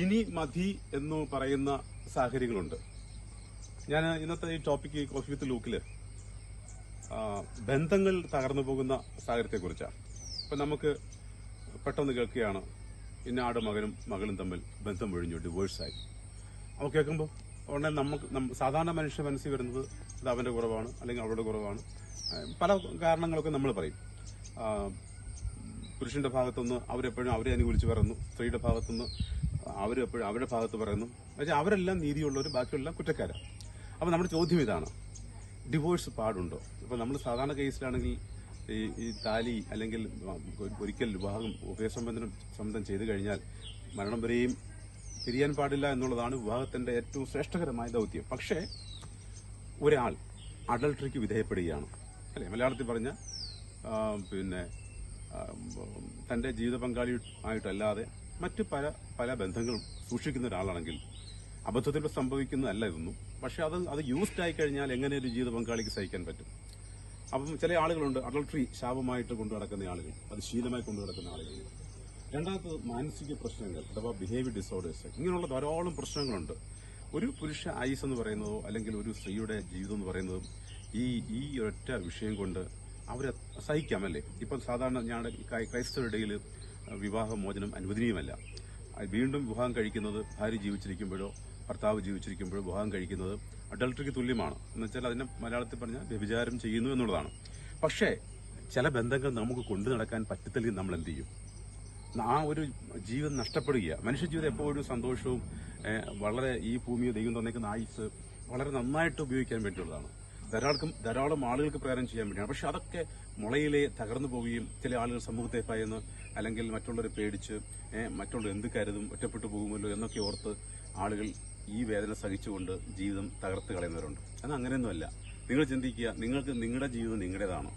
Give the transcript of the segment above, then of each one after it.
ഇനി മതി എന്ന് പറയുന്ന സാഹചര്യങ്ങളുണ്ട്. ഞാൻ ഇന്നത്തെ ഈ ടോപ്പിക്ക് കോഫി വിത്ത് ലൂക്കില് ബന്ധങ്ങൾ തകർന്നു പോകുന്ന സാഹചര്യത്തെക്കുറിച്ചാണ്. ഇപ്പൊ നമുക്ക് പെട്ടെന്ന് കേൾക്കുകയാണ് ഇന്ന ആട് മകളും തമ്മിൽ ബന്ധം ഒഴിഞ്ഞു, ഡിവോഴ്സായി. അപ്പോൾ കേൾക്കുമ്പോൾ ഉടനെ നമുക്ക് സാധാരണ മനുഷ്യ മനസ്സിൽ വരുന്നത് ഇത് അവന്റെ കുറവാണ് അല്ലെങ്കിൽ അവളുടെ കുറവാണ്. പല കാരണങ്ങളൊക്കെ നമ്മൾ പറയും. പുരുഷന്റെ ഭാഗത്തുനിന്ന് അവരെപ്പോഴും അവരെ അനുകൂലിച്ച് പറയുന്നു, സ്ത്രീയുടെ ഭാഗത്തുനിന്ന് അവരെപ്പോഴും അവരുടെ ഭാഗത്ത് പറയുന്നു. പക്ഷേ അവരെല്ലാം നീതിയുള്ളവർ, ബാക്കിയുള്ള കുറ്റക്കാരാണ്. അപ്പോൾ നമ്മുടെ ചോദ്യം ഇതാണ്, ഡിവോഴ്സ് പാടുണ്ടോ? ഇപ്പോൾ നമ്മൾ സാധാരണ കേസിലാണെങ്കിൽ ഈ താലി അല്ലെങ്കിൽ ഒരിക്കൽ വിവാഹം ഉഭയസംബന്ധം ചെയ്തു കഴിഞ്ഞാൽ മരണം വരെയും പിരിയാൻ പാടില്ല എന്നുള്ളതാണ് വിവാഹത്തിന്റെ ഏറ്റവും ശ്രേഷ്ഠകരമായ ദൗത്യം. പക്ഷേ ഒരാൾ അഡൾട്ടറിക്ക് വിധേയപ്പെടുകയാണ്, അല്ലെ? മലയാളത്തിൽ പറഞ്ഞ തന്റെ ജീവിത പങ്കാളി ആയിട്ടല്ലാതെ മറ്റു പല ബന്ധങ്ങളും സൂക്ഷിക്കുന്ന ഒരാളാണെങ്കിൽ അബദ്ധത്തിൽ സംഭവിക്കുന്നതല്ല ഇതൊന്നും. പക്ഷെ അത് യൂസ്ഡ് ആയി കഴിഞ്ഞാൽ എങ്ങനെ ഒരു ജീവിത പങ്കാളിക്ക് സഹിക്കാൻ പറ്റും? അപ്പം ചില ആളുകളുണ്ട് അഡൾട്ടറി ശാപമായിട്ട് കൊണ്ടു നടക്കുന്ന ആളുകൾ, അത് ശീലമായി കൊണ്ടു നടക്കുന്ന ആളുകൾ. രണ്ടാമത് മാനസിക പ്രശ്നങ്ങൾ അഥവാ ബിഹേവിയർ ഡിസോർഡേഴ്സ്. ഇങ്ങനെയുള്ള ധാരാളം പ്രശ്നങ്ങളുണ്ട്. ഒരു പുരുഷ ആയുസ് എന്ന് പറയുന്നതോ അല്ലെങ്കിൽ ഒരു സ്ത്രീയുടെ ജീവിതം എന്ന് പറയുന്നതും ഈ ഒറ്റ വിഷയം കൊണ്ട് അവരെ സഹിക്കാമല്ലേ? ഇപ്പം സാധാരണ ക്രൈസ്തവരുടെയിൽ വിവാഹമോചനം അനുവദനീയമല്ല. വീണ്ടും വിവാഹം കഴിക്കുന്നത് ഭാര്യ ജീവിച്ചിരിക്കുമ്പോഴോ ഭർത്താവ് ജീവിച്ചിരിക്കുമ്പോഴോ വിവാഹം കഴിക്കുന്നത് അഡൾട്ടറിക്ക് തുല്യമാണ്. എന്നുവെച്ചാൽ അതിനെ മലയാളത്തിൽ പറഞ്ഞാൽ വ്യഭിചാരം ചെയ്യുന്നു എന്നുള്ളതാണ്. പക്ഷേ ചില ബന്ധങ്ങൾ നമുക്ക് കൊണ്ടു നടക്കാൻ പറ്റത്തില്ലെങ്കിൽ നമ്മൾ എന്ത് ചെയ്യും? ആ ഒരു ജീവിതം നഷ്ടപ്പെടുക. മനുഷ്യജീവിതം എപ്പോഴും സന്തോഷവും വളരെ ഈ ഭൂമിയെ ദൈവം തന്നേക്കുന്ന ആയുസ് വളരെ നന്നായിട്ട് ഉപയോഗിക്കാൻ വേണ്ടിയുള്ളതാണ്. ധാരാളം ആളുകൾക്ക് പ്രേരണം ചെയ്യാൻ വേണ്ടിയാണ്. പക്ഷെ അതൊക്കെ മുളയിലെ തകർന്നു പോവുകയും ചില ആളുകൾ സമൂഹത്തെ ഭയന്ന് അല്ലെങ്കിൽ മറ്റുള്ളവരെ പേടിച്ച് മറ്റുള്ളവർ എന്ത് കരുതും, ഒറ്റപ്പെട്ടു പോകുമല്ലോ എന്നൊക്കെ ഓർത്ത് ആളുകൾ ഈ വേദന സഹിച്ചുകൊണ്ട് ജീവിതം തകർത്ത് കളയുന്നവരുണ്ട്. അത് അങ്ങനെയൊന്നുമല്ല. നിങ്ങൾ ചിന്തിക്കുക, നിങ്ങൾക്ക് നിങ്ങളുടെ ജീവിതം നിങ്ങളുടേതാണ്.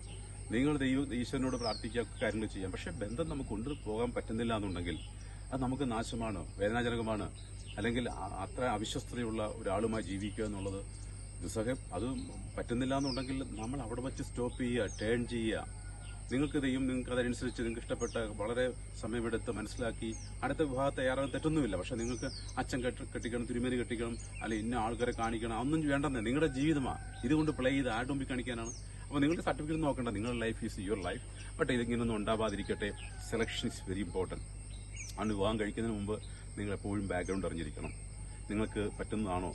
നിങ്ങൾ ഈശ്വരനോട് പ്രാർത്ഥിക്കുക, കാര്യങ്ങൾ ചെയ്യാം. പക്ഷെ ബന്ധം നമുക്ക് കൊണ്ടുപോകാൻ പറ്റുന്നില്ല എന്നുണ്ടെങ്കിൽ അത് നമുക്ക് നാശമാണ്, വേദനാജനകമാണ്. അല്ലെങ്കിൽ അത്ര അവിശ്വസ്തതയുള്ള ഒരാളുമായി ജീവിക്കുക എന്നുള്ളത് ദുസ്സഹം. അത് പറ്റുന്നില്ല എന്നുണ്ടെങ്കിൽ നമ്മൾ അവിടെ വെച്ച് സ്റ്റോപ്പ് ചെയ്യുക, ടേൺ ചെയ്യുക. നിങ്ങൾക്ക് അതനുസരിച്ച് നിങ്ങൾക്ക് ഇഷ്ടപ്പെട്ട വളരെ സമയമെടുത്ത് മനസ്സിലാക്കി അടുത്ത വിവാഹം തയ്യാറാകാൻ തെറ്റൊന്നുമില്ല. പക്ഷെ നിങ്ങൾക്ക് അച്ഛൻ കെട്ടിക്കണം, തിരുമേനി കെട്ടിക്കണം, അല്ലെങ്കിൽ ഇന്ന ആൾക്കാരെ കാണിക്കണം, അതൊന്നും വേണ്ടെന്നേ. നിങ്ങളുടെ ജീവിതമാണ്. ഇതുകൊണ്ട് പ്ലേ ചെയ്ത് ആരുടെ മുമ്പിൽ കാണിക്കാനാണ്? അപ്പോൾ നിങ്ങളുടെ സർട്ടിഫിക്കറ്റ് നോക്കണ്ട, നിങ്ങളുടെ life is your life. But ഇതിങ്ങനൊന്നും ഉണ്ടാവാതിരിക്കട്ടെ. Selection is very important. അതുകൊണ്ട് വിവാഹം കഴിക്കുന്നതിന് മുമ്പ് നിങ്ങൾ എപ്പോഴും ബാക്ക്ഗ്രൗണ്ട് അറിഞ്ഞിരിക്കണം. നിങ്ങൾക്ക് പറ്റുന്നതാണോ?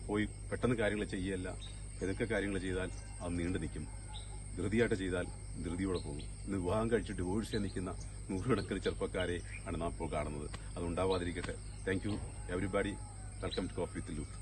പോയി പെട്ടെന്ന് കാര്യങ്ങൾ ചെയ്യല്ല. ഏതൊക്കെ കാര്യങ്ങൾ ചെയ്താൽ അത് നീണ്ടു നിൽക്കും. ധൃതിയായിട്ട് ചെയ്താൽ ധൃതിയോടെ പോകും. ഇന്ന് വിവാഹം കഴിച്ച് ഡിവോഴ്സ് ചെയ്യാൻ നിൽക്കുന്ന നൂറുകണക്കിന് ചെറുപ്പക്കാരെ ആണ് നാം ഇപ്പോൾ കാണുന്നത്. അതുണ്ടാവാതിരിക്കട്ടെ. Thank you everybody. Welcome to coffee with Luke.